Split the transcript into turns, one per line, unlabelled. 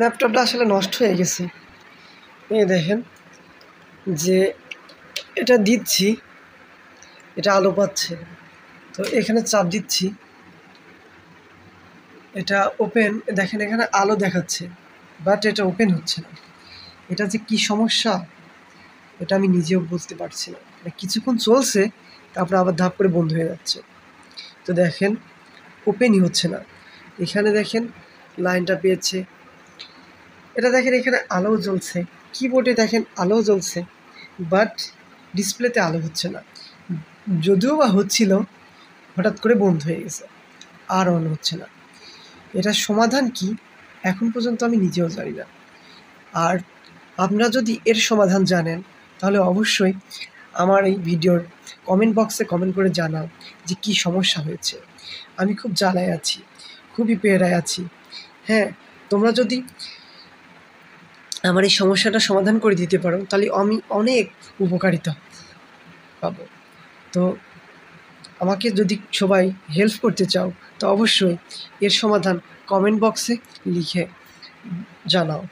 ল্যাপটপটা আসলে নষ্ট হয়ে গেছে। এই দেখেন যে এটা দিচ্ছি, এটা আলো পাচ্ছে, তো এখানে চাপ দিচ্ছি, এটা ওপেন, দেখেন এখানে আলো দেখাচ্ছে, বাট এটা ওপেন হচ্ছে না। এটা যে কি সমস্যা এটা আমি নিজেও বুঝতে পারছি না। কিছুক্ষণ চলছে, তারপর আবার ধাপ করে বন্ধ হয়ে যাচ্ছে। তো দেখেন ওপেনই হচ্ছে না। এখানে দেখেন লাইনটা পেয়েছে, এটা দেখেন এখানে আলোও জ্বলছে, কিবোর্ডে দেখেন আলোও জ্বলছে, বাট ডিসপ্লেতে আলো হচ্ছে না। যদিও বা হচ্ছিল, হঠাৎ করে বন্ধ হয়ে গেছে, আর অন হচ্ছে না। এটার সমাধান কি এখন পর্যন্ত আমি নিজেও জানি না। আর আপনারা যদি এর সমাধান জানেন তাহলে অবশ্যই আমার এই ভিডিওর কমেন্ট বক্সে কমেন্ট করে জানাও যে কী সমস্যা হয়েছে। আমি খুব জ্বালায় আছি, খুবই পেড়ায় আছি। হ্যাঁ, তোমরা যদি আমার এই সমস্যাটা সমাধান করে দিতে পারো তাহলে আমি অনেক উপকারিতা পাবো। তো আমাকে যদি সবাই হেল্প করতে চাও তো অবশ্যই এর সমাধান কমেন্ট বক্সে লিখে জানাও।